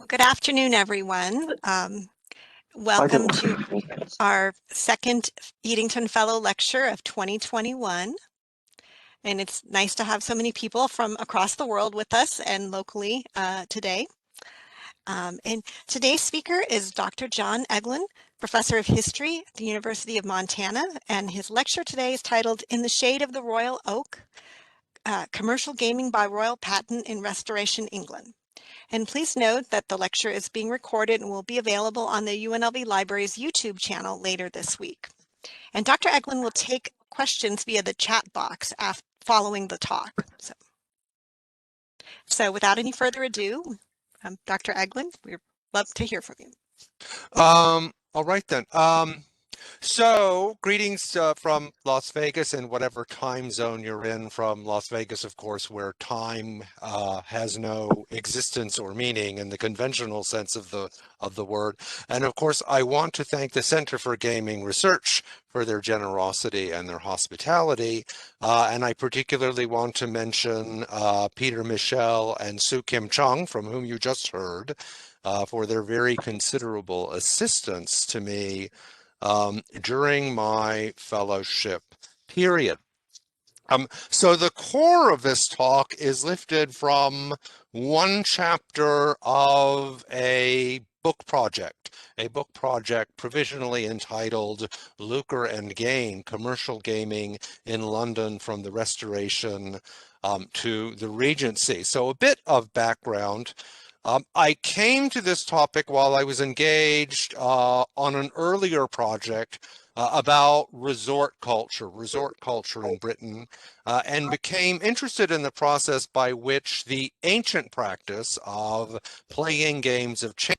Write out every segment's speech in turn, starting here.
Good afternoon, everyone. Welcome to our second Eadington Fellow Lecture of 2021. And it's nice to have so many people from across the world with us and locally today. And today's speaker is Dr. John Eglin, Professor of History at the University of Montana. And his lecture today is titled In the Shade of the Royal Oak, Commercial Gaming by Royal Patent in Restoration England. And please note that the lecture is being recorded and will be available on the UNLV Library's YouTube channel later this week. And Dr. Eglin will take questions via the chat box following the talk. So without any further ado, Dr. Eglin, we'd love to hear from you. All right then. So greetings from Las Vegas and whatever time zone you're in from Las Vegas, of course, where time has no existence or meaning in the conventional sense of the word. And of course, I want to thank the Center for Gaming Research for their generosity and their hospitality. And I particularly want to mention Peter Michel and Sue Kim Chung, from whom you just heard, for their very considerable assistance to me during my fellowship period. So the core of this talk is lifted from one chapter of a book project provisionally entitled Lucre and Gain, Commercial Gaming in London from the Restoration to the Regency. So a bit of background. I came to this topic while I was engaged on an earlier project about resort culture in Britain, and became interested in the process by which the ancient practice of playing games of chance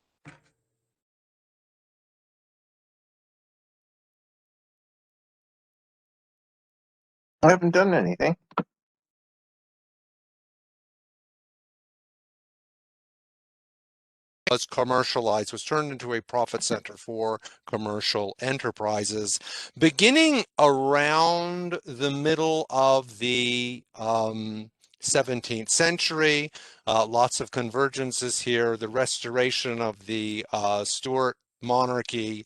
I haven't done anything. was commercialized, was turned into a profit center for commercial enterprises. Beginning around the middle of the 17th century, lots of convergences here, the restoration of the Stuart monarchy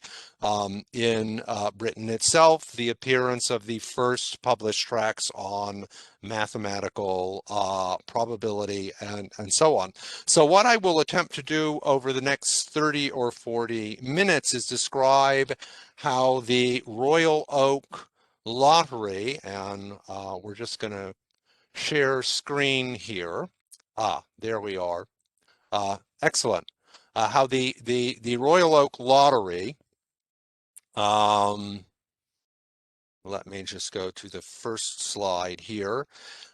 in Britain itself, the appearance of the first published tracts on mathematical probability, and so on. So what I will attempt to do over the next 30 or 40 minutes is describe how the Royal Oak Lottery, and we're just going to share screen here. There we are. Excellent. How the Royal Oak Lottery, let me just go to the first slide here,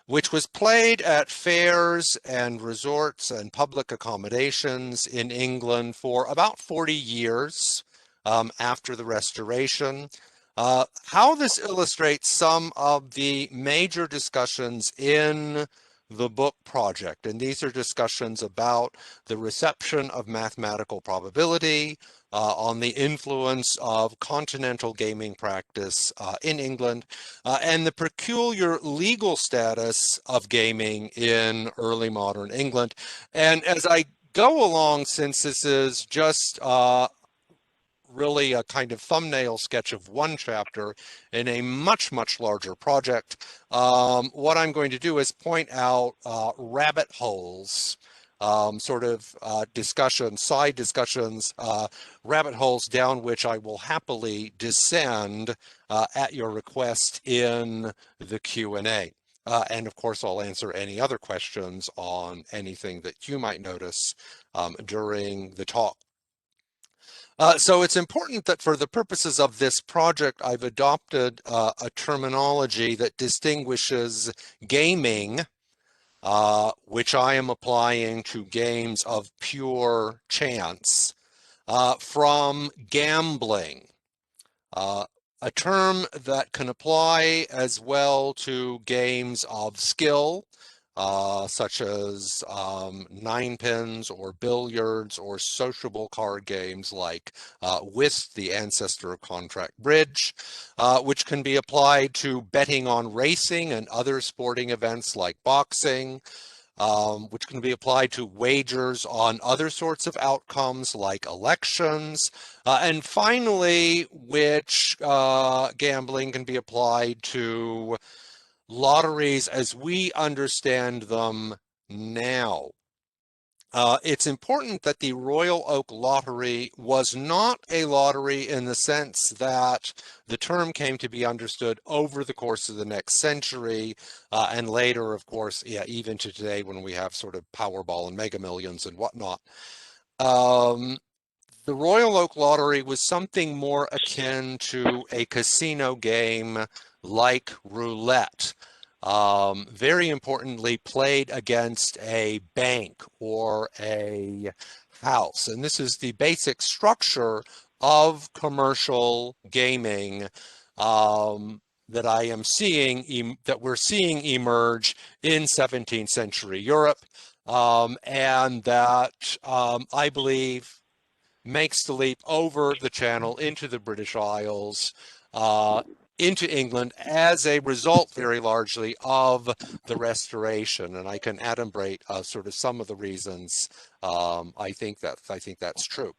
which was played at fairs and resorts and public accommodations in England for about 40 years after the Restoration. How this illustrates some of the major discussions in the book project, and these are discussions about the reception of mathematical probability, on the influence of continental gaming practice in England, and the peculiar legal status of gaming in early modern England. And as I go along, since this is just really a kind of thumbnail sketch of one chapter in a much larger project, what I'm going to do is point out rabbit holes, sort of side discussions, rabbit holes down which I will happily descend at your request in the Q&A. And of course, I'll answer any other questions on anything that you might notice during the talk. So it's important that for the purposes of this project, I've adopted a terminology that distinguishes gaming, which I am applying to games of pure chance, from gambling, a term that can apply as well to games of skill, such as nine pins or billiards or sociable card games like Whist, the ancestor of contract bridge, which can be applied to betting on racing and other sporting events like boxing, which can be applied to wagers on other sorts of outcomes like elections. And finally, which gambling can be applied to lotteries as we understand them now. It's important that the Royal Oak Lottery was not a lottery in the sense that the term came to be understood over the course of the next century, and later, of course, yeah, even to today when we have sort of Powerball and Mega Millions and whatnot. The Royal Oak Lottery was something more akin to a casino game like roulette. Very importantly, played against a bank or a house. And this is the basic structure of commercial gaming that I am seeing, that we're seeing emerge in 17th century Europe. And that I believe makes the leap over the channel into the British Isles, into England as a result very largely of the Restoration. And I can adumbrate sort of some of the reasons I think that's true.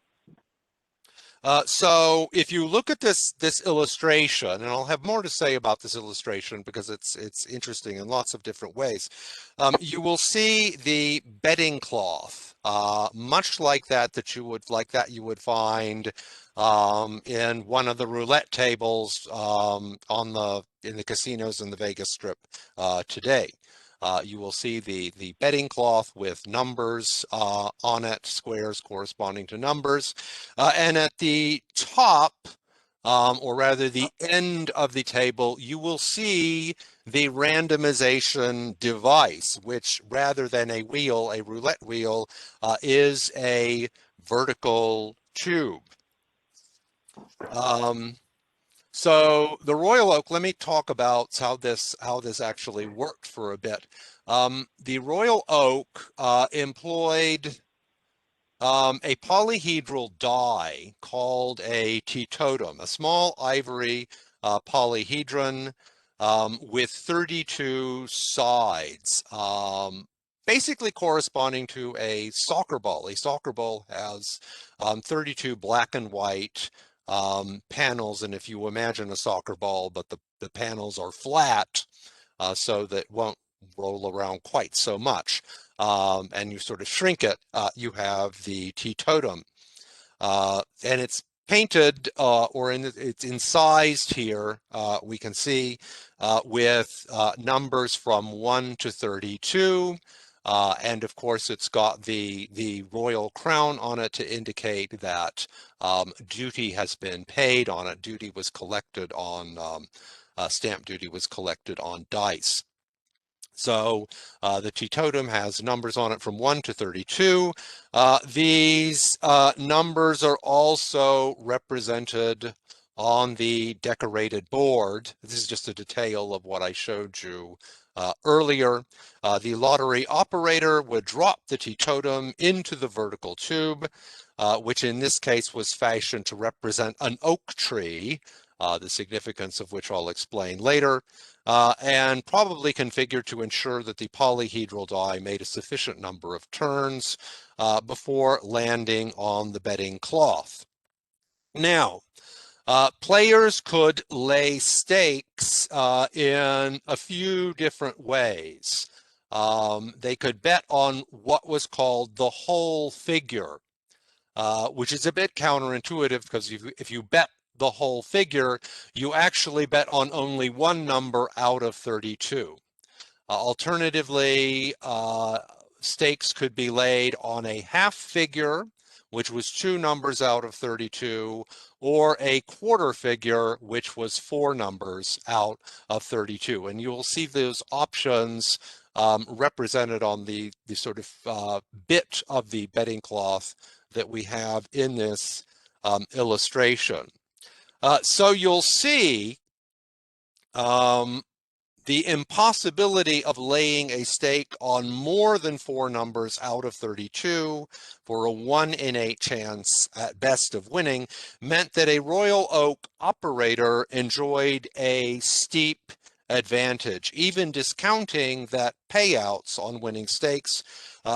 So if you look at this illustration, and I'll have more to say about this illustration because it's interesting in lots of different ways, you will see the betting cloth, much like that you would find in one of the roulette tables in the casinos in the Vegas Strip today. You will see the betting cloth with numbers on it, squares corresponding to numbers. And at the top, or rather the end of the table, you will see the randomization device, which rather than a wheel, a roulette wheel, is a vertical tube. So the Royal Oak, let me talk about how this actually worked for a bit. The Royal Oak employed a polyhedral die called a Tetotum, a small ivory polyhedron with 32 sides, basically corresponding to a soccer ball. A soccer ball has 32 black and white panels, and if you imagine a soccer ball, but the panels are flat, so that won't roll around quite so much, and you sort of shrink it, you have the Tetotum, and it's painted it's incised here, we can see, with numbers from 1 to 32. And of course, it's got the royal crown on it to indicate that duty has been paid on it. Duty was collected on, stamp duty was collected on dice. So the Tetotum has numbers on it from 1 to 32. These numbers are also represented on the decorated board. This is just a detail of what I showed you earlier. The lottery operator would drop the Tetotum into the vertical tube, which in this case was fashioned to represent an oak tree, the significance of which I'll explain later, and probably configured to ensure that the polyhedral die made a sufficient number of turns before landing on the betting cloth. Now, players could lay stakes in a few different ways. They could bet on what was called the whole figure, which is a bit counterintuitive because if you bet the whole figure, you actually bet on only one number out of 32. Alternatively, stakes could be laid on a half figure, which was 2 numbers out of 32, or a quarter figure, which was 4 numbers out of 32. And you will see those options represented on the sort of bit of the betting cloth that we have in this illustration. So you'll see the impossibility of laying a stake on more than 4 numbers out of 32 for a 1 in 8 chance at best of winning meant that a Royal Oak operator enjoyed a steep advantage, even discounting that payouts on winning stakes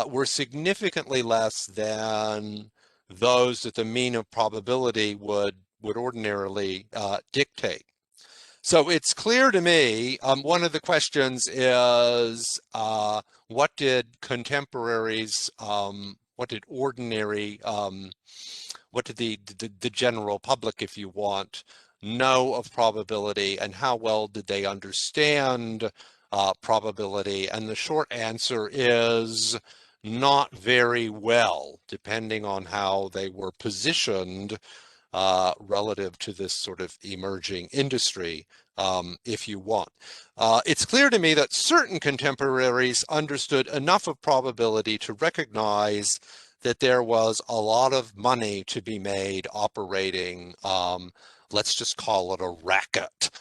were significantly less than those that the mean of probability would ordinarily dictate. So it's clear to me, one of the questions is, what did contemporaries, what did ordinary, what did the general public, if you want, know of probability, and how well did they understand probability? And the short answer is not very well, depending on how they were positioned relative to this sort of emerging industry, if you want. It's clear to me that certain contemporaries understood enough of probability to recognize that there was a lot of money to be made operating, let's just call it a racket,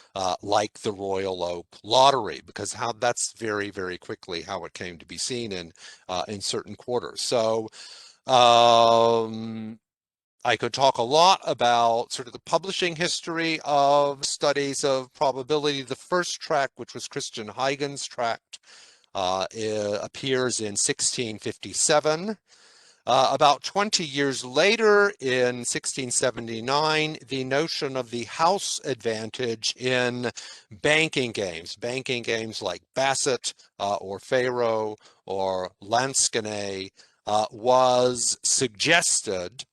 like the Royal Oak Lottery, because that's very, very quickly how it came to be seen in certain quarters. So I could talk a lot about sort of the publishing history of studies of probability. The first tract, which was Christian Huygens' tract, appears in 1657. About 20 years later, in 1679, the notion of the house advantage in banking games like Basset or Faro or Lansquenet, was suggested.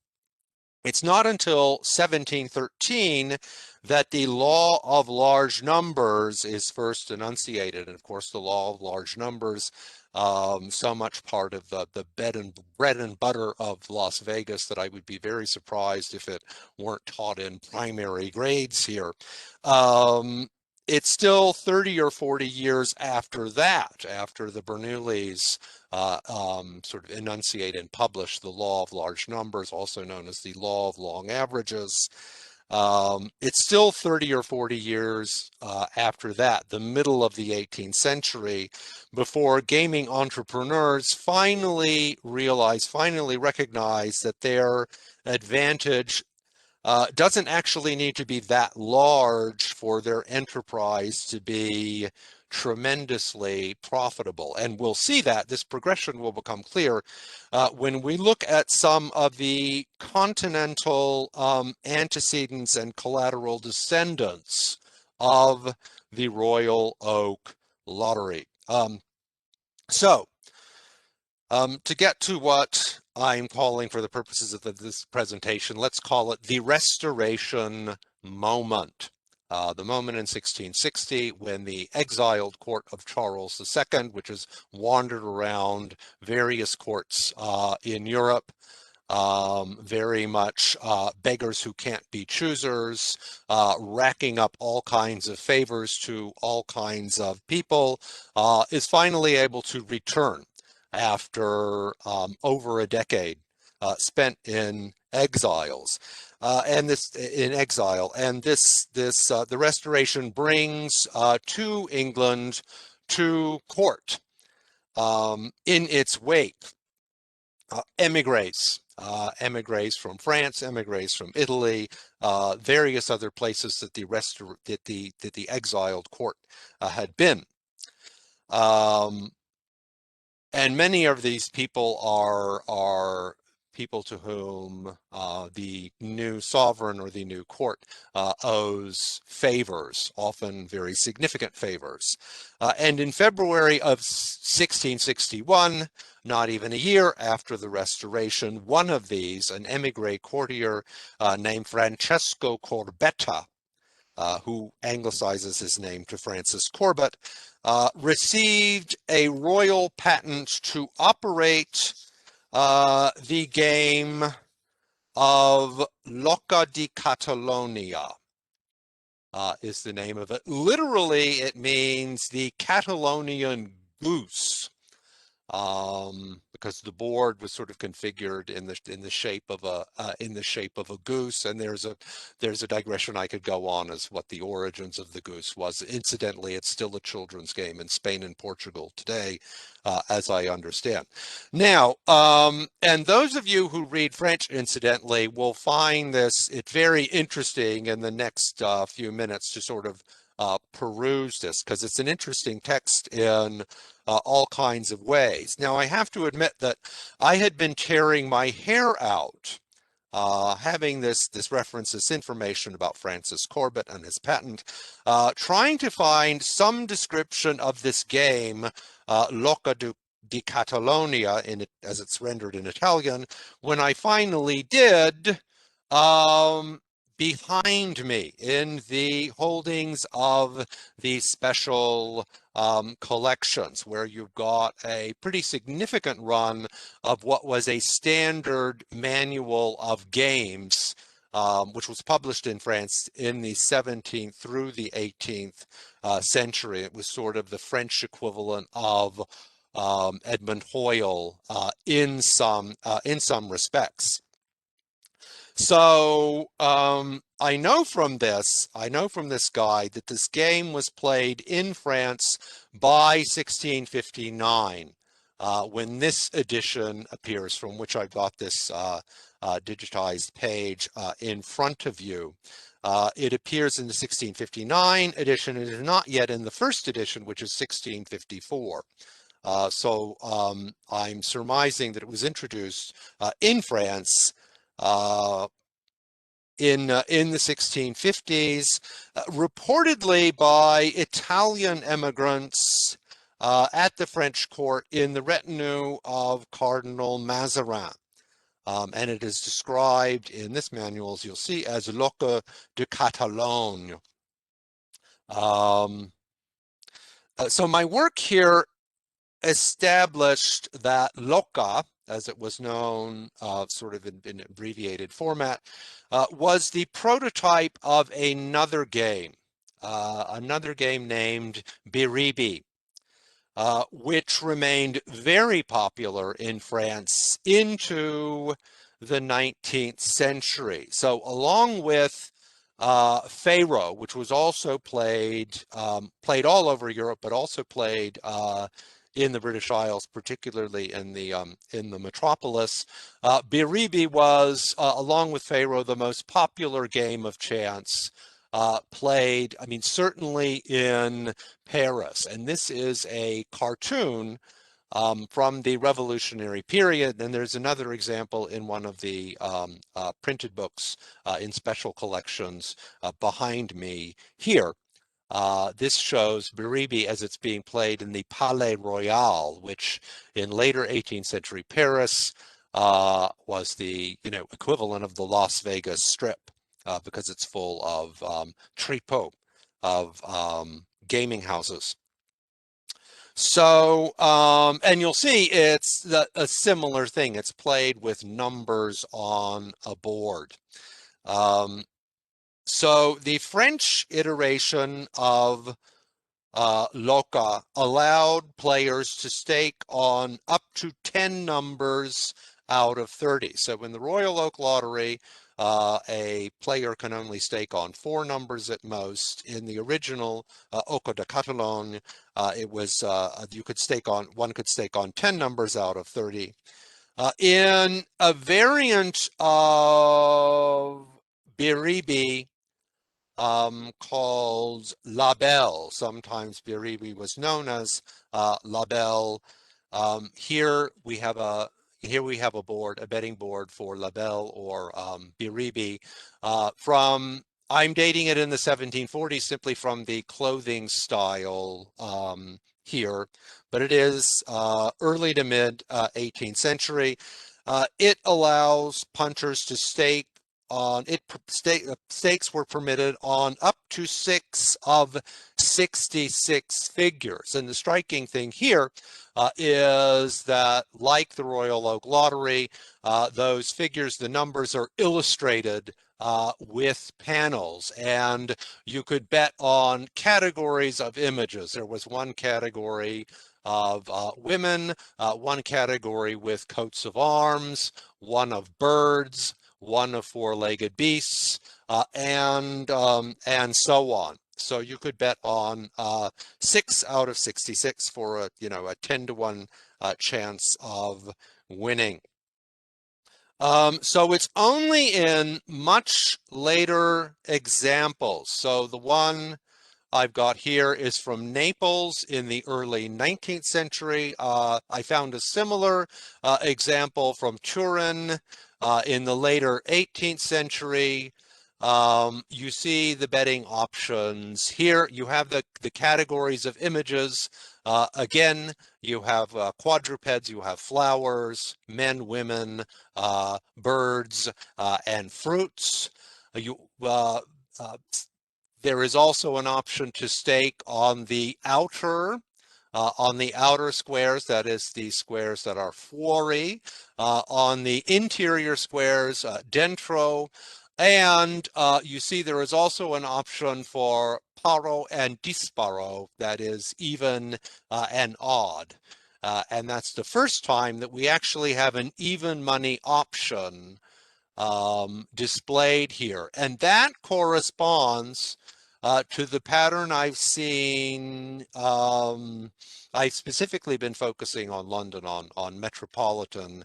It's not until 1713 that the law of large numbers is first enunciated. And of course, the law of large numbers, so much part of the bread and butter of Las Vegas that I would be very surprised if it weren't taught in primary grades here. It's still 30 or 40 years after that, after the Bernoullis sort of enunciate and publish the law of large numbers, also known as the law of long averages. It's still 30 or 40 years after that, the middle of the 18th century, before gaming entrepreneurs finally recognize that their advantage doesn't actually need to be that large for their enterprise to be tremendously profitable. And we'll see that this progression will become clear when we look at some of the continental antecedents and collateral descendants of the Royal Oak Lottery. To get to what I'm calling, for the purposes of this presentation, let's call it the Restoration moment. The moment in 1660 when the exiled court of Charles II, which has wandered around various courts in Europe, very much beggars who can't be choosers, racking up all kinds of favors to all kinds of people, is finally able to return after over a decade spent in exiles. The Restoration brings to England to court in its wake emigres from France, emigres from Italy, various other places that the exiled court had been. And many of these people are people to whom the new sovereign or the new court owes favors, often very significant favors. And in February of 1661, not even a year after the Restoration, one of these, an emigre courtier named Francesco Corbetta, who anglicizes his name to Francis Corbett, received a royal patent to operate the game of Loca de Catalonia, is the name of it. Literally, it means the Catalonian goose, because the board was sort of configured in the shape of a goose. And there's a digression I could go on as what the origins of the goose was. Incidentally, it's still a children's game in Spain and Portugal today, as I understand. Now, and those of you who read French, incidentally, will find it very interesting in the next few minutes to sort of peruse this, because it's an interesting text in all kinds of ways. Now, I have to admit that I had been tearing my hair out having this reference, this information about Francis Corbett and his patent, trying to find some description of this game, Loca de Catalonia, as it's rendered in Italian. When I finally did, behind me in the holdings of the special collections, where you've got a pretty significant run of what was a standard manual of games, which was published in France in the 17th through the 18th century. It was sort of the French equivalent of Edmund Hoyle in some respects. So I know from this guide that this game was played in France by 1659, when this edition appears, from which I got this digitized page in front of you. It appears in the 1659 edition. It is not yet in the first edition, which is 1654. So I'm surmising that it was introduced in France in the 1650s, reportedly by Italian immigrants at the French court in the retinue of Cardinal Mazarin. And it is described in this manual, as you'll see, as Loca de Catalonia. So my work here established that Loca, as it was known sort of in abbreviated format, was the prototype of another game named Biribi, which remained very popular in France into the 19th century. So along with Pharaoh, which was also played all over Europe, but also played in the British Isles, particularly in the metropolis, Biribi was, along with Pharaoh, the most popular game of chance played, I mean, certainly in Paris. And this is a cartoon from the Revolutionary period. And there's another example in one of the printed books in special collections behind me here. This shows Biribi as it's being played in the Palais Royal, which in later 18th century Paris was the equivalent of the Las Vegas Strip, because it's full of tripots, of gaming houses. So, and you'll see it's a similar thing. It's played with numbers on a board. So the French iteration of Loca allowed players to stake on up to 10 numbers out of 30. So in the Royal Oak Lottery, a player can only stake on 4 numbers at most. In the original Loca de Catalonia, it was one could stake on 10 numbers out of 30. In a variant of Biribi called La Belle, sometimes Biribi was known as La Belle. Here we have a board, a betting board for La Belle or Biribi. I'm dating it in the 1740s simply from the clothing style here, but it is early to mid 18th century. It allows punters to stake on it. Stakes were permitted on up to 6 of 66 figures. And the striking thing here is that, like the Royal Oak Lottery, those figures, the numbers are illustrated with panels, and you could bet on categories of images. There was one category of women, one category with coats of arms, one of birds, one of 4-legged beasts, and so on. So you could bet on 6 out of 66 for a 10-to-1 chance of winning. So it's only in much later examples. So the one I've got here is from Naples in the early 19th century. I found a similar example from Turin in the later 18th century. You see the betting options here. You have the categories of images. Again, you have quadrupeds, you have flowers, men, women, birds, and fruits. You There is also an option to stake on the outer squares, that is the squares that are fuori, on the interior squares, dentro, and you see there is also an option for paro and disparo, that is even and odd. And that's the first time that we actually have an even money option displayed here. And that corresponds to the pattern I've seen. I've specifically been focusing on London, on metropolitan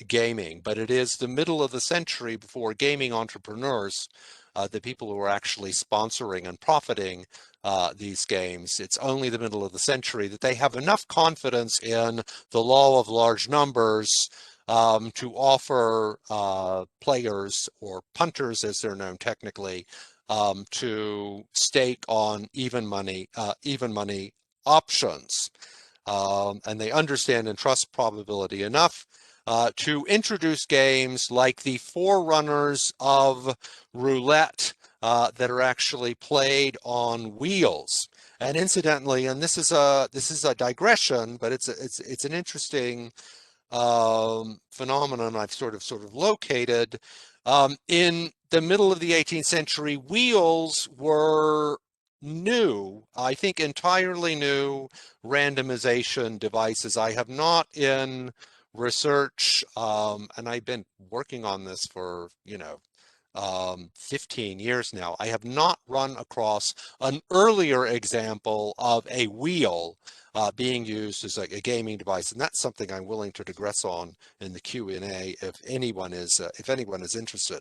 gaming, but it is the middle of the century before gaming entrepreneurs, the people who are actually sponsoring and profiting these games. It's only the middle of the century that they have enough confidence in the law of large numbers to offer players, or punters as they're known technically, to stake on even money options. And they understand and trust probability enough to introduce games like the forerunners of roulette that are actually played on wheels. And incidentally, and this is a digression, but it's an interesting phenomenon I've sort of located. In the middle of the 18th century, wheels were new, I think entirely new randomization devices. I have not in research, and I've been working on this for, 15 years now. I have not run across an earlier example of a wheel being used as a gaming device, and that's something I'm willing to digress on in the Q&A if anyone is interested.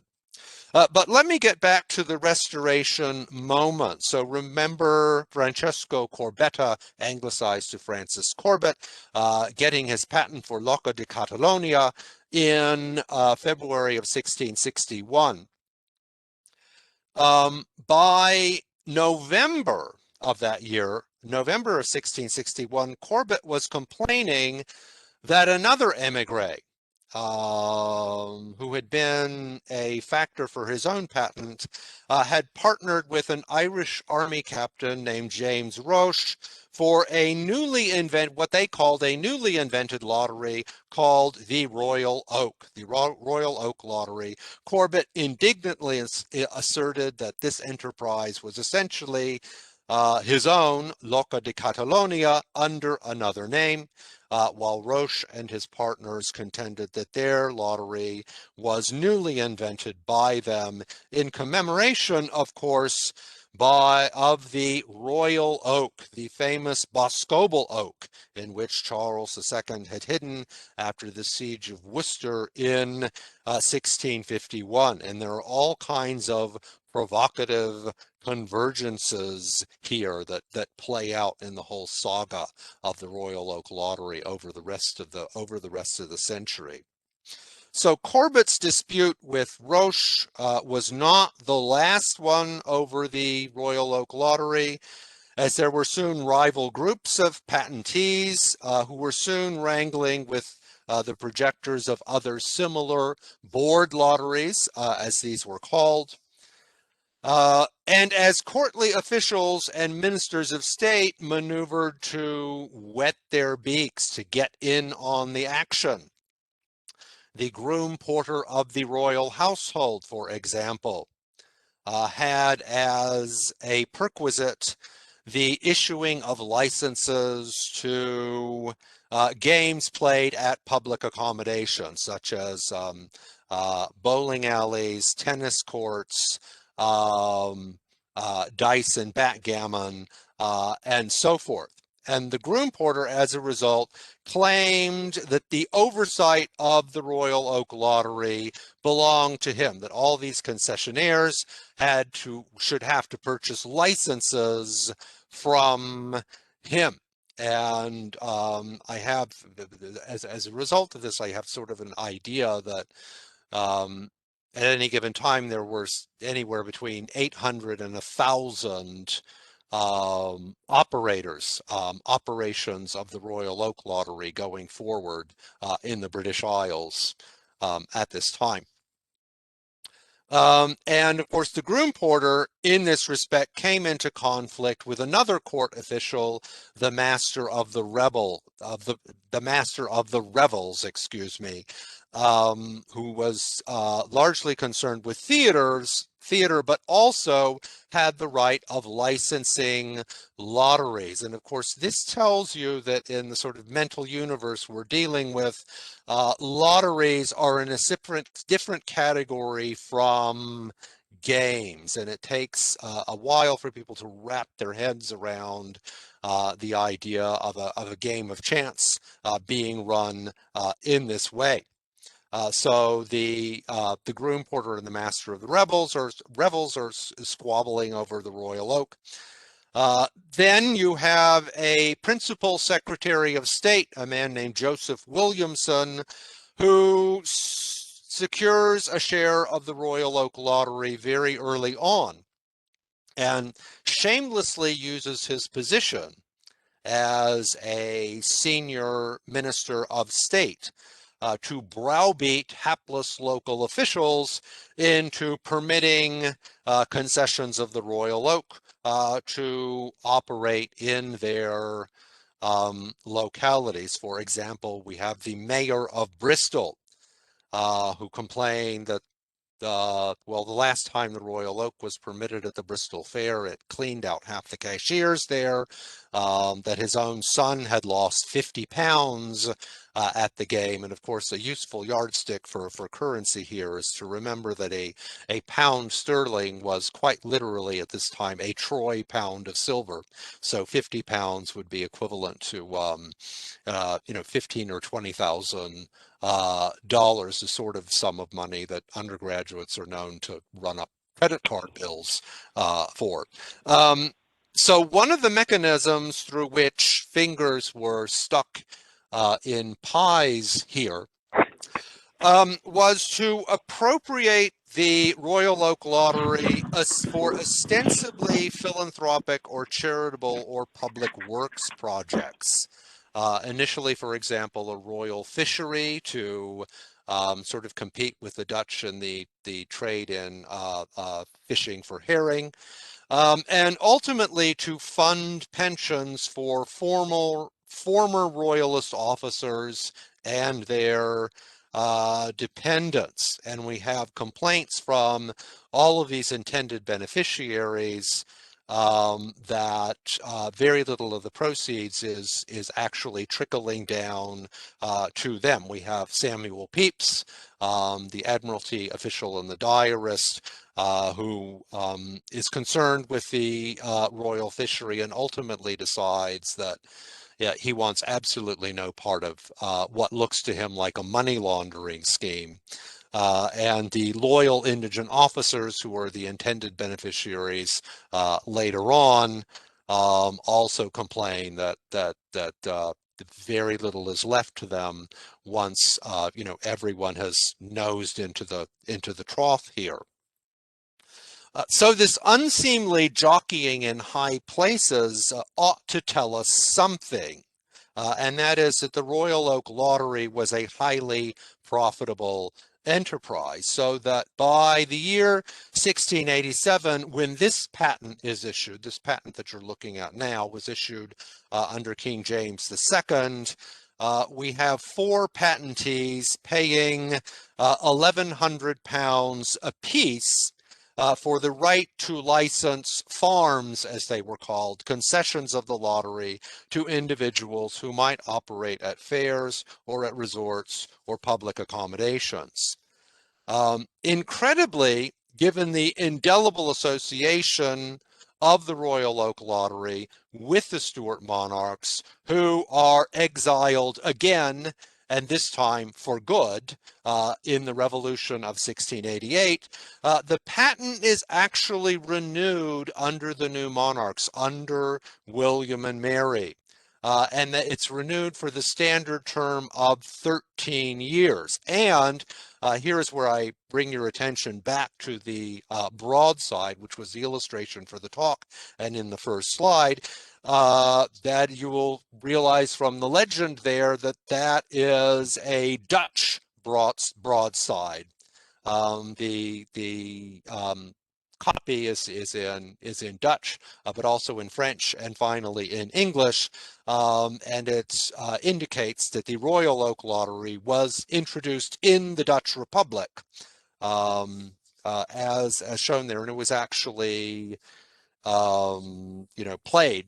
But let me get back to the Restoration moment. So remember Francesco Corbetta, anglicized to Francis Corbett, getting his patent for Loca de Catalonia in February of 1661. By November of that year, November of 1661, Corbett was complaining that another emigre, who had been a factor for his own patent, had partnered with an Irish army captain named James Roche for what they called a newly invented lottery called the Royal Oak, the Royal Oak Lottery. Corbett indignantly asserted that this enterprise was essentially his own Loca de Catalonia under another name, while Roche and his partners contended that their lottery was newly invented by them in commemoration, of course, of the Royal Oak, the famous Boscobel oak in which Charles II had hidden after the siege of Worcester in 1651. And there are all kinds of provocative convergences here that play out in the whole saga of the Royal Oak Lottery over the rest of the century. So Corbett's dispute with Roche was not the last one over the Royal Oak Lottery, as there were soon rival groups of patentees who were soon wrangling with the projectors of other similar board lotteries, as these were called. And as courtly officials and ministers of state maneuvered to wet their beaks to get in on the action. The groom porter of the royal household, for example, had as a perquisite the issuing of licenses to games played at public accommodations, such as bowling alleys, tennis courts, dice and backgammon, and so forth. And the groom porter, as a result, claimed that the oversight of the Royal Oak Lottery belonged to him, that all these concessionaires should have to purchase licenses from him. And I have, as a result of this, I have sort of an idea that at any given time there were anywhere between 800 and 1,000 operations of the Royal Oak Lottery going forward in the British Isles at this time. And of course, the groom porter, in this respect, came into conflict with another court official, the master of the master of the revels, excuse me, who was largely concerned with theater, but also had the right of licensing lotteries. And of course, this tells you that in the sort of mental universe we're dealing with, lotteries are in a different category from games, and it takes a while for people to wrap their heads around the idea of a game of chance being run in this way. So the groom porter and the master of the revels are squabbling over the Royal Oak. Then you have a principal secretary of state, a man named Joseph Williamson, who secures a share of the Royal Oak Lottery very early on and shamelessly uses his position as a senior minister of state to browbeat hapless local officials into permitting concessions of the Royal Oak to operate in their localities. For example, we have the mayor of Bristol who complained that well, the last time the Royal Oak was permitted at the Bristol Fair, it cleaned out half the cashiers there, that his own son had lost 50 pounds at the game. And of course, a useful yardstick for currency here is to remember that a pound sterling was quite literally at this time a troy pound of silver. So 50 pounds would be equivalent to, 15 or 20,000 dollars, the sort of sum of money that undergraduates are known to run up credit card bills for. So one of the mechanisms through which fingers were stuck in pies here was to appropriate the Royal Oak Lottery for ostensibly philanthropic or charitable or public works projects. Initially, for example, a royal fishery to sort of compete with the Dutch in the trade in fishing for herring. And ultimately to fund pensions for former royalist officers and their dependents. And we have complaints from all of these intended beneficiaries that very little of the proceeds is actually trickling down to them. We have Samuel Pepys, the Admiralty official and the diarist, who is concerned with the royal fishery and ultimately decides that he wants absolutely no part of what looks to him like a money laundering scheme. And the loyal indigent officers who are the intended beneficiaries later on also complain that very little is left to them once everyone has nosed into the trough here. So this unseemly jockeying in high places ought to tell us something, and that is that the Royal Oak Lottery was a highly profitable enterprise, so that by the year 1687, when this patent is issued, this patent that you're looking at now was issued under King James II, we have 4 patentees paying £1,100 apiece for the right to license farms, as they were called, concessions of the lottery to individuals who might operate at fairs or at resorts or public accommodations. Incredibly, given the indelible association of the Royal Oak Lottery with the Stuart monarchs, who are exiled again, and this time for good, in the Revolution of 1688. The patent is actually renewed under the new monarchs, under William and Mary. And that it's renewed for the standard term of 13 years. And here is where I bring your attention back to the broadside, which was the illustration for the talk, and in the first slide, that you will realize from the legend there that that is a Dutch broadside. The copy is in Dutch, but also in French and finally in English, and it indicates that the Royal Oak Lottery was introduced in the Dutch Republic, as shown there, and it was actually played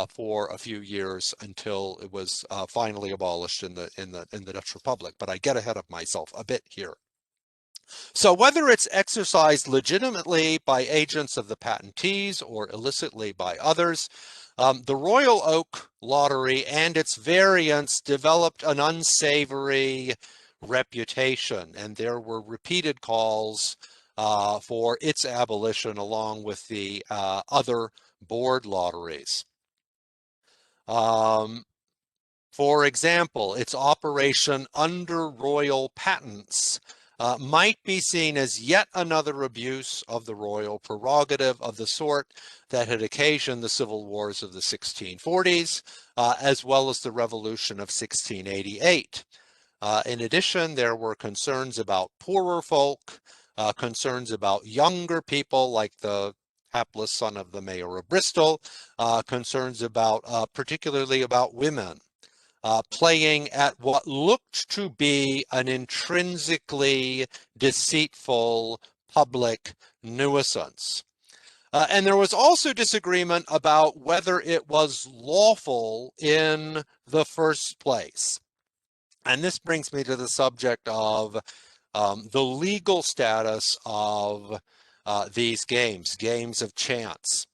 for a few years until it was finally abolished in the Dutch Republic. But I get ahead of myself a bit here. So whether it's exercised legitimately by agents of the patentees or illicitly by others, the Royal Oak Lottery and its variants developed an unsavory reputation, and there were repeated calls for its abolition along with the other board lotteries. For example, its operation under royal patents might be seen as yet another abuse of the royal prerogative of the sort that had occasioned the civil wars of the 1640s, as well as the revolution of 1688. In addition, there were concerns about poorer folk, concerns about younger people like the hapless son of the mayor of Bristol, concerns about particularly about women. Playing at what looked to be an intrinsically deceitful public nuisance. And there was also disagreement about whether it was lawful in the first place. And this brings me to the subject of the legal status of these games of chance.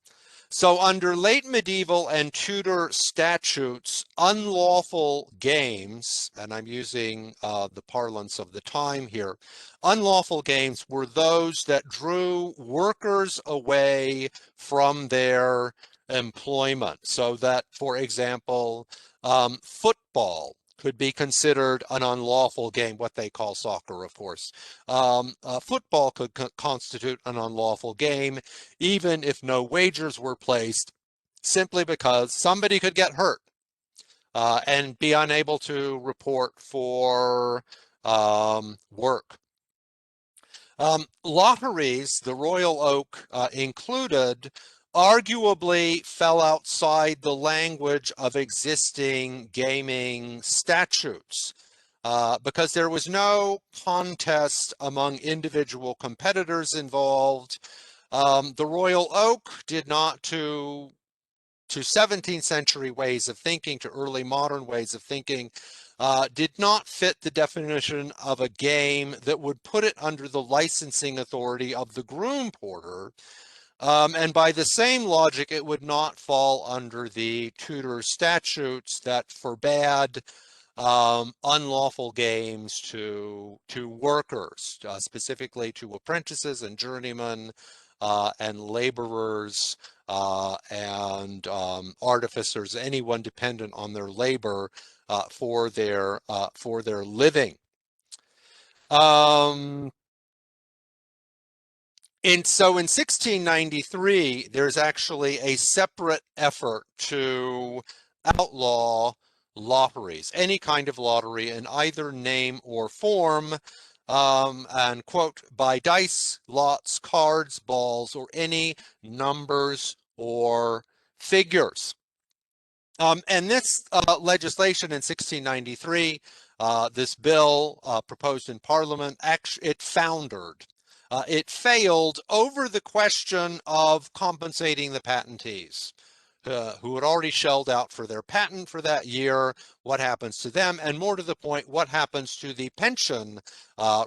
So under late medieval and Tudor statutes, unlawful games, and I'm using the parlance of the time here, unlawful games were those that drew workers away from their employment. So that, for example, football could be considered an unlawful game, what they call soccer, of course. Football could constitute an unlawful game, even if no wagers were placed, simply because somebody could get hurt and be unable to report for work. Lotteries, the Royal Oak included, arguably fell outside the language of existing gaming statutes because there was no contest among individual competitors involved. The Royal Oak did not, to 17th century ways of thinking, to early modern ways of thinking, did not fit the definition of a game that would put it under the licensing authority of the groom porter. And by the same logic, it would not fall under the Tudor statutes that forbade unlawful games to workers, specifically to apprentices and journeymen and laborers and artificers, anyone dependent on their labor for their living. And so in 1693, there's actually a separate effort to outlaw lotteries, any kind of lottery in either name or form, and quote, by dice, lots, cards, balls, or any numbers or figures. And this legislation in 1693, this bill proposed in Parliament, it foundered. It failed over the question of compensating the patentees who had already shelled out for their patent for that year. What happens to them? And more to the point, what happens to the pension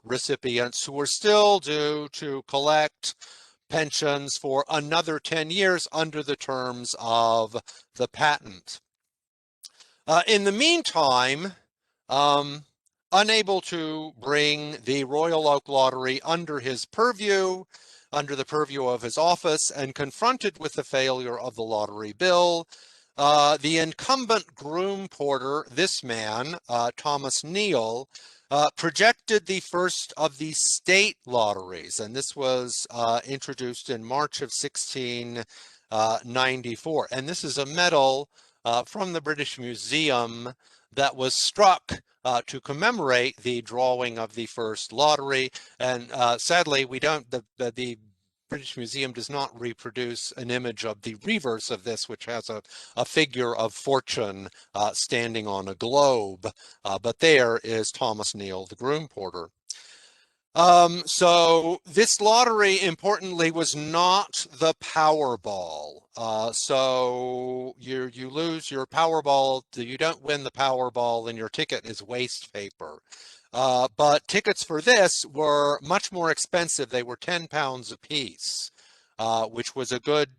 recipients who are still due to collect pensions for another 10 years under the terms of the patent. In the meantime, unable to bring the Royal Oak Lottery under his purview, under the purview of his office, and confronted with the failure of the lottery bill, the incumbent groom porter, this man, Thomas Neal, projected the first of the state lotteries, and this was introduced in March of 1694. And this is a medal from the British Museum that was struck to commemorate the drawing of the first lottery. And sadly, we don't, the British Museum does not reproduce an image of the reverse of this, which has a figure of fortune standing on a globe. But there is Thomas Neal, the groom porter. So this lottery, importantly, was not the Powerball. So you lose your Powerball, you don't win the Powerball, and your ticket is waste paper. But tickets for this were much more expensive. They were £10 a piece, which was a good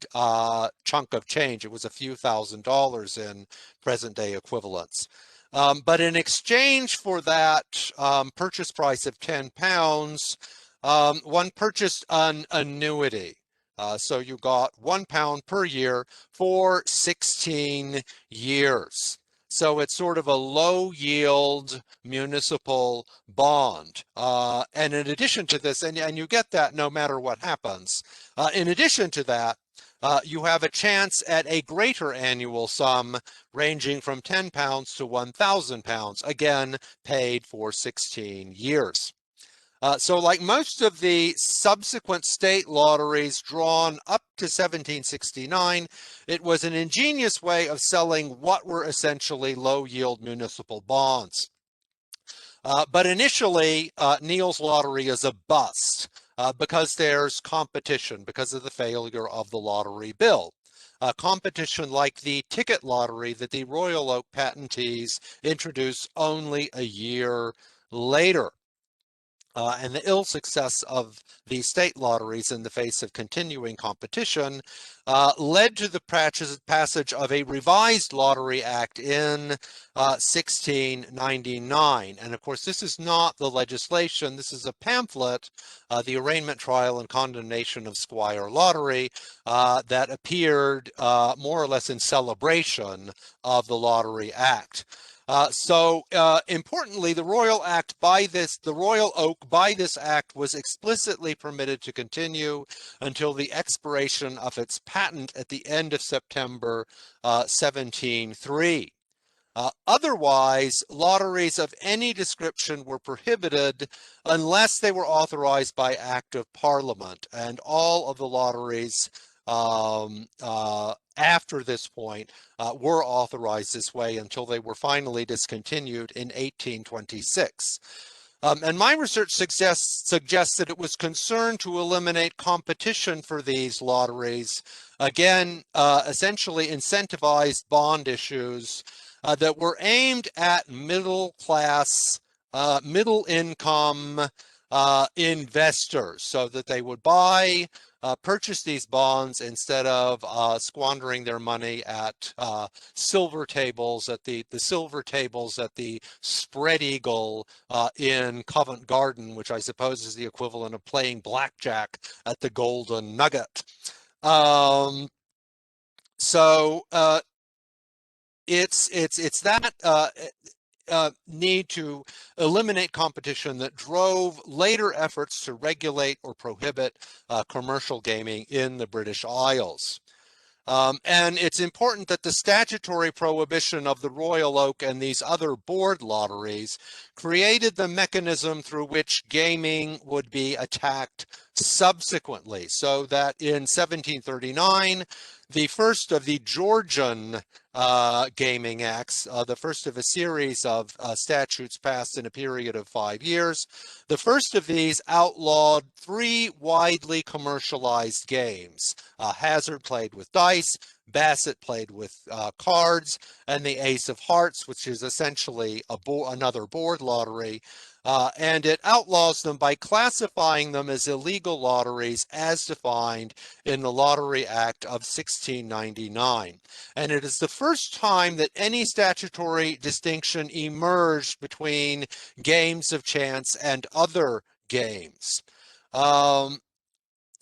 chunk of change. It was a few $1,000s in present day equivalents. But in exchange for that purchase price of £10, one purchased an annuity. So you got £1 per year for 16 years. So it's sort of a low yield municipal bond. And in addition to this, and you get that no matter what happens, in addition to that, you have a chance at a greater annual sum ranging from £10 to £1,000, again, paid for 16 years. So like most of the subsequent state lotteries drawn up to 1769, it was an ingenious way of selling what were essentially low-yield municipal bonds. But initially, Neal's lottery is a bust because there's competition because of the failure of the lottery bill. Competition like the ticket lottery that the Royal Oak patentees introduced only a year later. And the ill success of the state lotteries in the face of continuing competition led to the passage of a revised Lottery Act in 1699. And of course, this is not the legislation. This is a pamphlet, the arraignment, trial, and condemnation of Squire Lottery, that appeared more or less in celebration of the Lottery Act. Importantly, the Royal Oak by this act was explicitly permitted to continue until the expiration of its patent at the end of September 1703. Otherwise, lotteries of any description were prohibited unless they were authorized by Act of Parliament, and all of the lotteries after this point were authorized this way until they were finally discontinued in 1826. And my research suggests that it was concerned to eliminate competition for these lotteries, again, essentially incentivized bond issues that were aimed at middle-class, middle-income investors, so that they would purchase these bonds instead of squandering their money at silver tables, at the silver tables at the Spread Eagle in Covent Garden, which I suppose is the equivalent of playing blackjack at the Golden Nugget. It's that need to eliminate competition that drove later efforts to regulate or prohibit commercial gaming in the British Isles. And it's important that the statutory prohibition of the Royal Oak and these other board lotteries created the mechanism through which gaming would be attacked subsequently, so that in 1739, the first of the Georgian gaming acts, the first of a series of statutes passed in a period of 5 years, the first of these outlawed 3 widely commercialized games: hazard played with dice, Basset played with cards, and the Ace of Hearts, which is essentially another board lottery. And it outlaws them by classifying them as illegal lotteries as defined in the Lottery Act of 1699. And it is the first time that any statutory distinction emerged between games of chance and other games.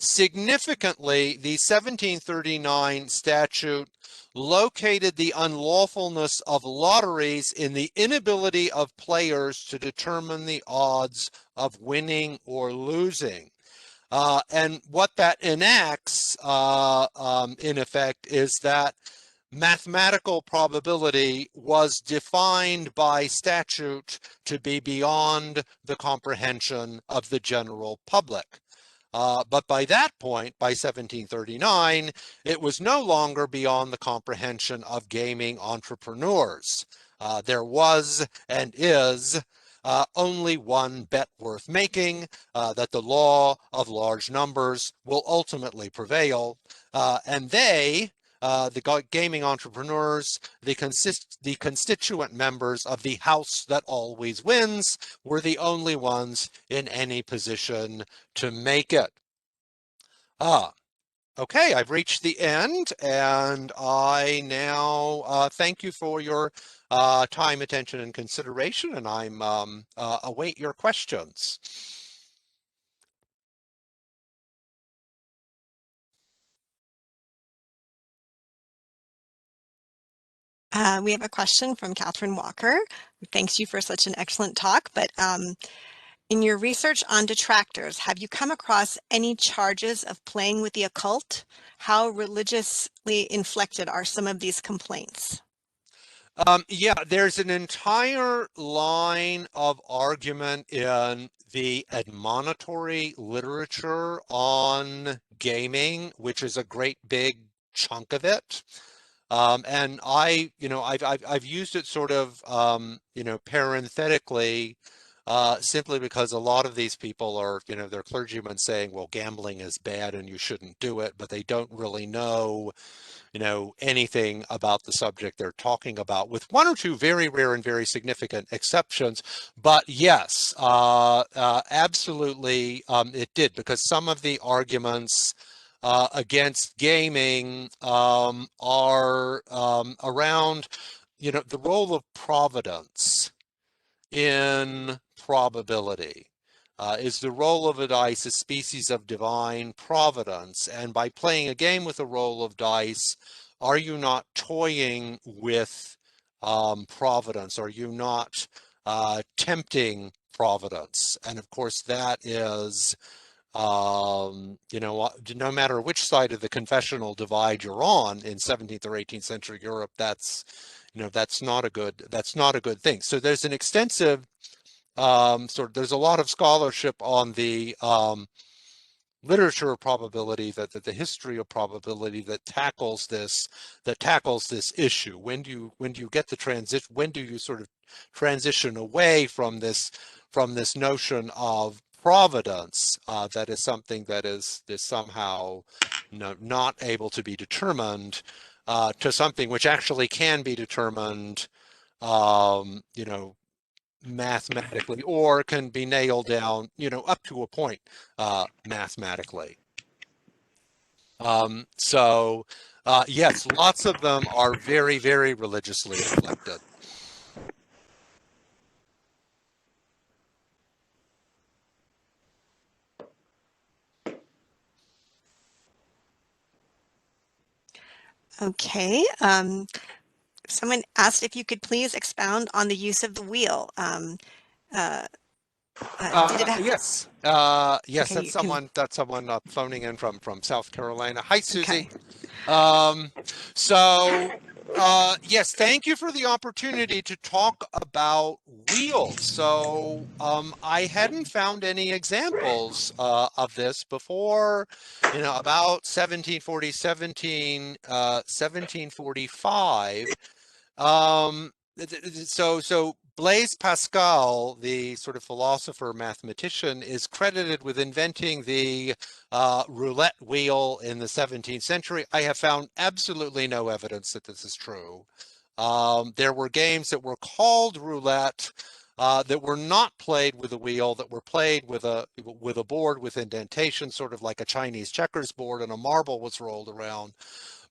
Significantly, the 1739 statute located the unlawfulness of lotteries in the inability of players to determine the odds of winning or losing. And what that enacts, in effect, is that mathematical probability was defined by statute to be beyond the comprehension of the general public. But by that point, by 1739, it was no longer beyond the comprehension of gaming entrepreneurs. There was and is only one bet worth making, that the law of large numbers will ultimately prevail. And they, the gaming entrepreneurs, the constituent members of the house that always wins, were the only ones in any position to make it. Okay, I've reached the end, and I now thank you for your time, attention, and consideration, and I'm await your questions. We have a question from Catherine Walker. Thanks you for such an excellent talk, but in your research on detractors, have you come across any charges of playing with the occult? How religiously inflected are some of these complaints? Yeah, there's an entire line of argument in the admonitory literature on gaming, which is a great big chunk of it. And I've used it sort of, parenthetically, simply because a lot of these people are, they're clergymen saying, well, gambling is bad and you shouldn't do it, but they don't really know anything about the subject they're talking about, with one or two very rare and very significant exceptions. But yes, absolutely, it did, because some of the arguments against gaming are around, the role of providence in probability. Is the roll of a dice a species of divine providence? And by playing a game with a roll of dice, are you not toying with providence? Are you not tempting providence? And of course, that is, no matter which side of the confessional divide you're on in 17th or 18th century Europe, that's not a good thing. So there's an extensive there's a lot of scholarship on the literature of probability, that the history of probability, that tackles this issue. When do you get the transition? When do you sort of transition away from this notion of providence, that is something that is somehow not able to be determined, to something which actually can be determined, mathematically, or can be nailed down, up to a point, mathematically. So yes, lots of them are very, very religiously inflected. Okay. Someone asked if you could please expound on the use of the wheel. Yes, Okay, that's someone phoning in from South Carolina. Hi, Susie. Okay. Yes, thank you for the opportunity to talk about wheels. So I hadn't found any examples of this before, about 1745. Blaise Pascal, the sort of philosopher mathematician, is credited with inventing the roulette wheel in the 17th century. I have found absolutely no evidence that this is true. There were games that were called roulette that were not played with a wheel, that were played with a board with indentation, sort of like a Chinese checkers board, and a marble was rolled around.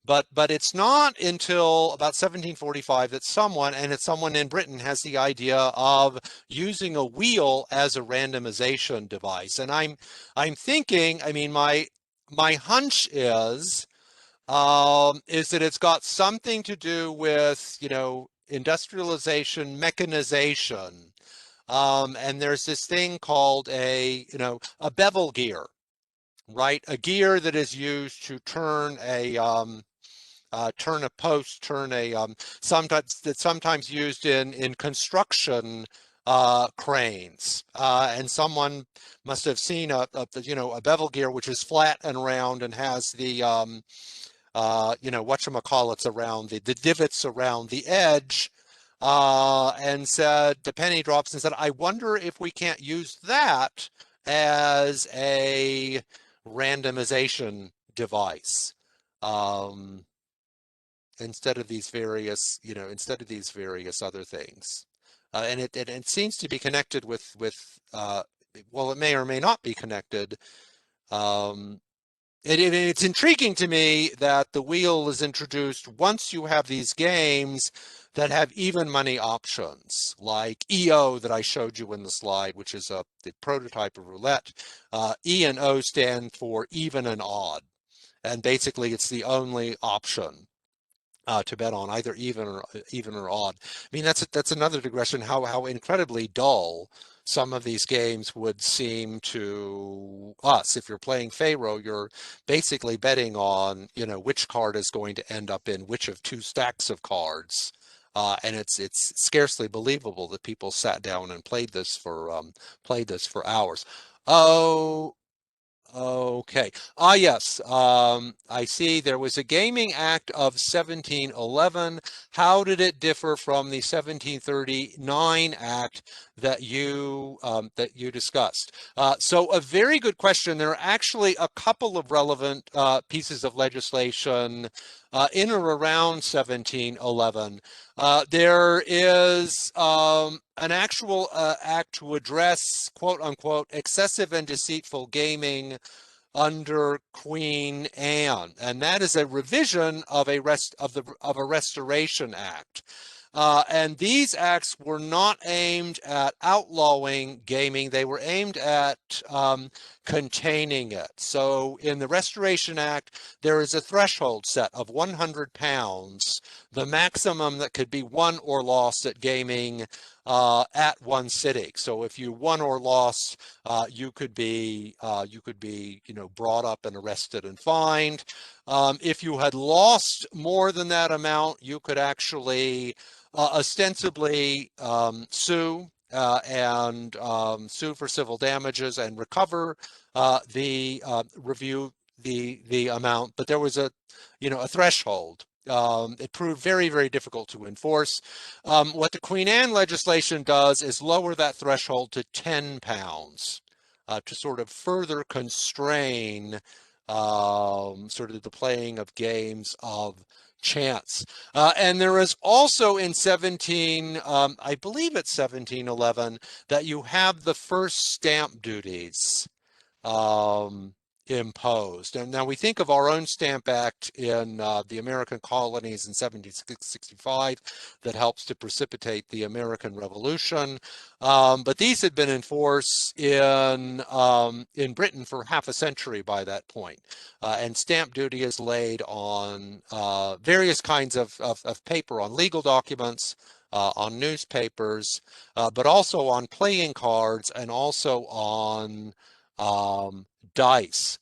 But it's not until about 1745 that someone, and it's someone in Britain, has the idea of using a wheel as a randomization device. And I'm thinking, I mean, my hunch is that it's got something to do with, you know, industrialization, mechanization. And there's this thing called a bevel gear, right? A gear that is used to turn a post, turn a sometimes used in construction cranes, and someone must have seen a bevel gear which is flat and round and has the whatchamacallits around the divots around the edge, and said, the penny drops, and said, I wonder if we can't use that as a randomization device. Instead of these various, other things. And it seems to be connected with well, it may or may not be connected. It's intriguing to me that the wheel is introduced once you have these games that have even money options, like EO that I showed you in the slide, which is the prototype of roulette. E and O stand for even and odd. And basically it's the only option to bet on, either even or odd. I mean, that's another digression, how incredibly dull some of these games would seem to us. If you're playing Pharaoh, you're basically betting on, which card is going to end up in which of two stacks of cards. And it's scarcely believable that people sat down and played this for hours. Oh, okay. Yes. I see there was a Gaming Act of 1711. How did it differ from the 1739 Act that you discussed? So a very good question. There are actually a couple of relevant pieces of legislation in or around 1711. There is an actual act to address, quote unquote, excessive and deceitful gaming under Queen Anne, and that is a revision of a Restoration Act. And these acts were not aimed at outlawing gaming, they were aimed at containing it. So in the Restoration Act, there is a threshold set of £100, the maximum that could be won or lost at gaming at one sitting. So if you won or lost, you could be brought up and arrested and fined. If you had lost more than that amount, you could actually ostensibly sue and sue for civil damages and recover review the amount, but there was a threshold. It proved very, very difficult to enforce. What the Queen Anne legislation does is lower that threshold to £10 to sort of further constrain sort of the playing of games of chance. And there is also in I believe it's 1711, that you have the first stamp duties imposed. And now we think of our own Stamp Act in the American colonies in 1765 that helps to precipitate the American Revolution. But these had been in force in Britain for half a century by that point. And stamp duty is laid on various kinds of paper, on legal documents, on newspapers, but also on playing cards and also on dice.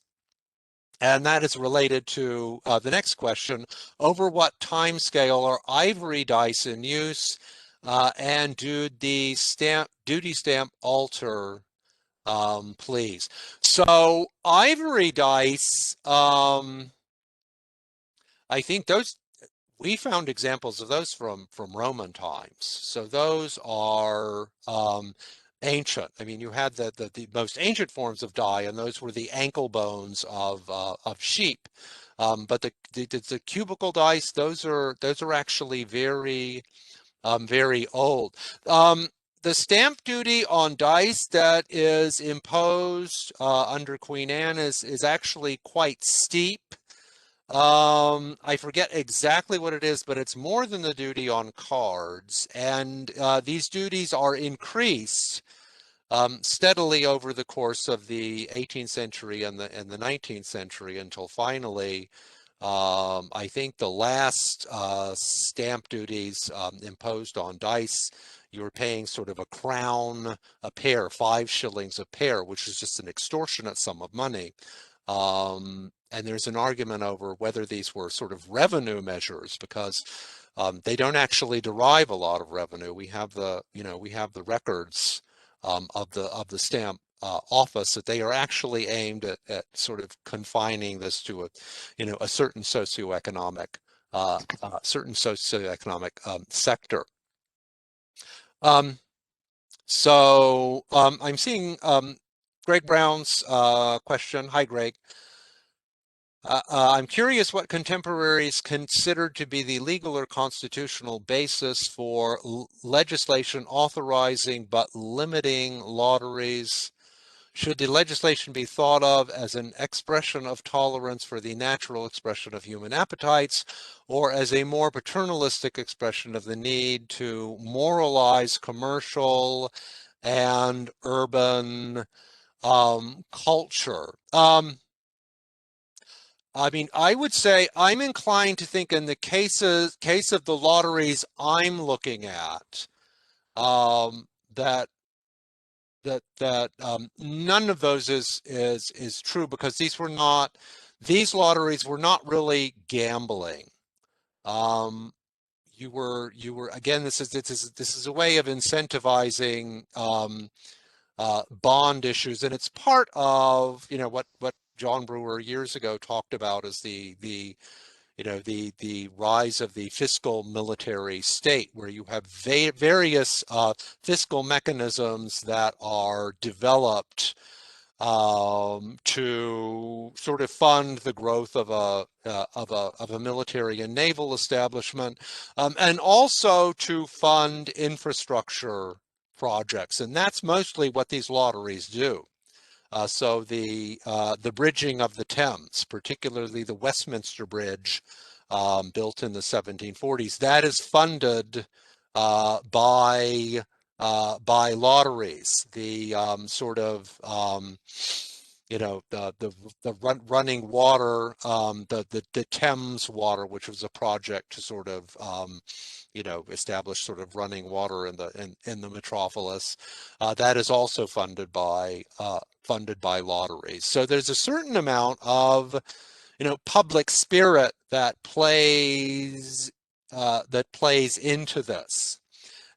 And that is related to the next question. Over what time scale are ivory dice in use, and do the duty stamp alter, please? So ivory dice, I think those we found examples of those from Roman times. So those are ancient. I mean, you had the most ancient forms of die, and those were the ankle bones of sheep. But the cubical dice, those are actually very very old. The stamp duty on dice that is imposed under Queen Anne is actually quite steep. I forget exactly what it is, but it's more than the duty on cards, and these duties are increased steadily over the course of the 18th century and the 19th century until finally, I think the last stamp duties imposed on dice, you were paying sort of a crown a pair, 5 shillings a pair, which is just an extortionate sum of money. And there's an argument over whether these were sort of revenue measures, because they don't actually derive a lot of revenue. We have the records of the stamp office that they are actually aimed at sort of confining this to a certain socioeconomic sector. I'm seeing Greg Brown's question. Hi, Greg. I'm curious what contemporaries considered to be the legal or constitutional basis for legislation authorizing but limiting lotteries. Should the legislation be thought of as an expression of tolerance for the natural expression of human appetites, or as a more paternalistic expression of the need to moralize commercial and urban culture? I mean, I would say I'm inclined to think in the case of the lotteries I'm looking at, that none of those is true, because these lotteries were not really gambling. You were again, this is a way of incentivizing bond issues, and it's part of what John Brewer years ago talked about as the rise of the fiscal military state, where you have various fiscal mechanisms that are developed to sort of fund the growth of a military and naval establishment, and also to fund infrastructure projects, and that's mostly what these lotteries do. So the bridging of the Thames, particularly the Westminster Bridge, built in the 1740s, that is funded by lotteries. The sort of running water, the Thames water, which was a project to sort of establish sort of running water in the metropolis, that is also funded by lotteries. So there's a certain amount of public spirit that plays into this,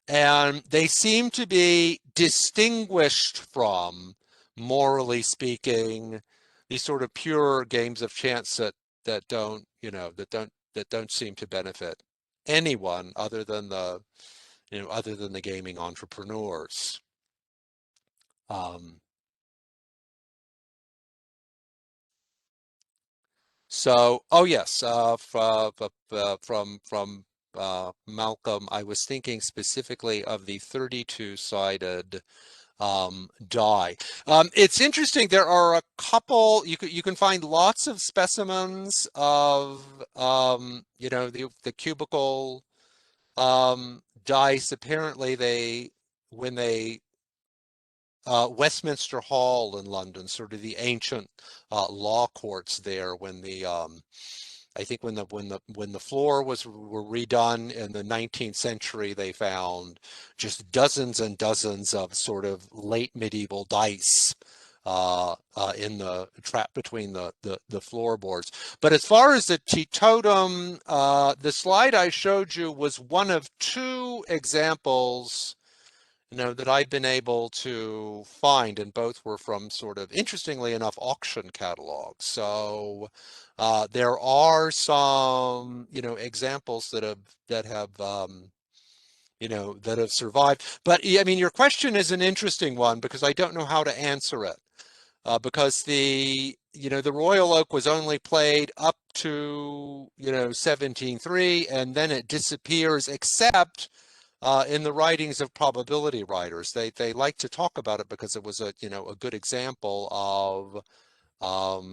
and they seem to be distinguished from, morally speaking, these sort of pure games of chance that don't seem to benefit anyone other than the gaming entrepreneurs. So, oh yes, from Malcolm, I was thinking specifically of the 32-sided die. It's interesting. There are a couple. You can find lots of specimens of the cubical dice. Apparently, when they Westminster Hall in London, sort of the ancient law courts there, when I think when the floor were redone in the 19th century, they found just dozens and dozens of sort of late medieval dice in the trap between the floorboards. But as far as the Tetotum, the slide I showed you was one of 2 examples that I've been able to find, and both were from sort of, interestingly enough, auction catalogs. So there are some, examples that have survived. But I mean, your question is an interesting one because I don't know how to answer it. Because the Royal Oak was only played up to 1703, and then it disappears, except in the writings of probability writers. They like to talk about it because it was a good example of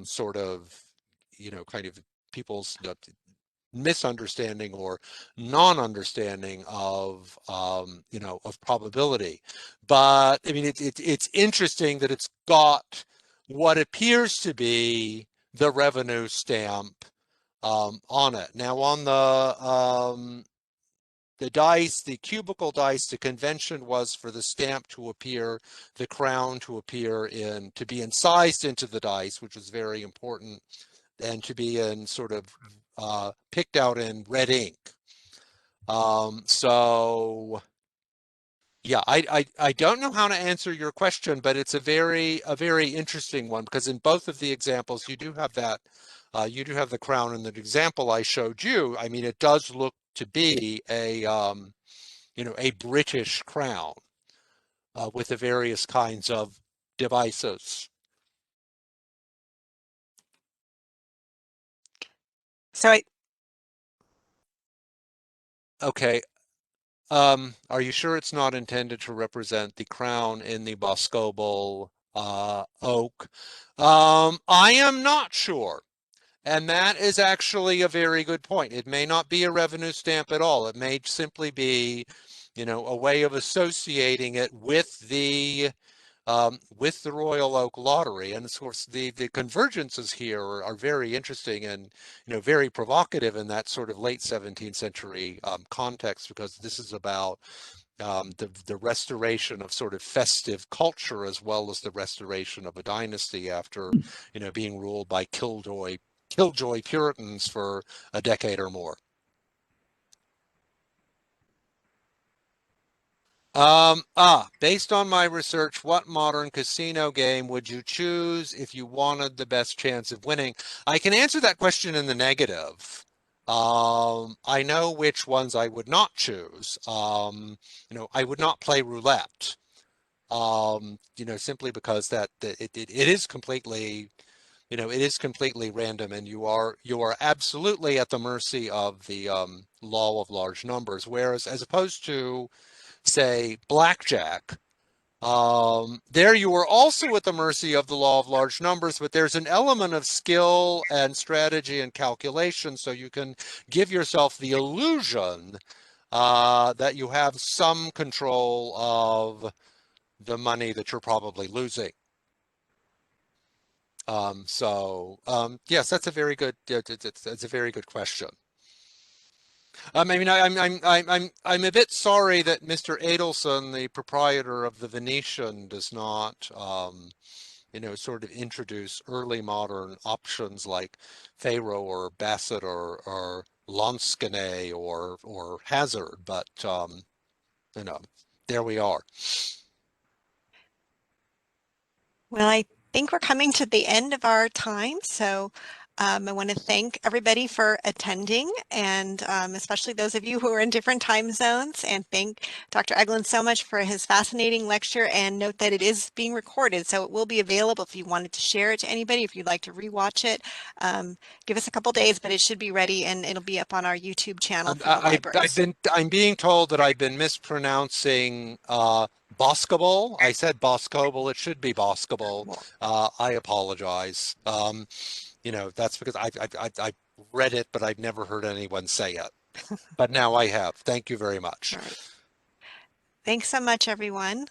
sort of kind of people's misunderstanding or non-understanding of of probability. But I mean, it's interesting that it's got what appears to be the revenue stamp on it. Now on the dice, the cubical dice, the convention was for the stamp to appear, the crown to appear to be incised into the dice, which was very important, and to be in sort of picked out in red ink. So yeah, I don't know how to answer your question, but it's a very interesting one, because in both of the examples you do have that you do have the crown. In the example I showed you, I mean, it does look to be a a British crown with the various kinds of devices. So Okay. Are you sure it's not intended to represent the crown in the Boscobel oak? I am not sure. And that is actually a very good point. It may not be a revenue stamp at all. It may simply be, a way of associating it with the Royal Oak Lottery. And of course, the convergences here are very interesting and very provocative in that sort of late 17th century context, because this is about the restoration of sort of festive culture, as well as the restoration of a dynasty after being ruled by killjoy Puritans for a decade or more. Based on my research, what modern casino game would you choose if you wanted the best chance of winning? I can answer that question in the negative. I know which ones I would not choose. I would not play roulette. Simply because it is completely, it is completely random, and you are absolutely at the mercy of the law of large numbers. Whereas, as opposed to, say, blackjack, there you are also at the mercy of the law of large numbers, but there's an element of skill and strategy and calculation, so you can give yourself the illusion that you have some control of the money that you're probably losing. Yes, that's a very good. It's a very good question. I mean, I'm a bit sorry that Mr. Adelson, the proprietor of the Venetian, does not, sort of introduce early modern options like Faro or Bassett or Lansquenet or Hazard. But you know, there we are. Well, I think we're coming to the end of our time, so I want to thank everybody for attending, and especially those of you who are in different time zones, and thank Dr. Eglin so much for his fascinating lecture, and note that it is being recorded, so it will be available if you wanted to share it to anybody, if you'd like to rewatch it. Give us a couple days, but it should be ready, and it'll be up on our YouTube channel for the libraries. I'm being told that I've been mispronouncing Boscobel. I said Boscobel. It should be Boscobel. I apologize. That's because I read it, but I've never heard anyone say it. But now I have. Thank you very much. All right. Thanks so much, everyone.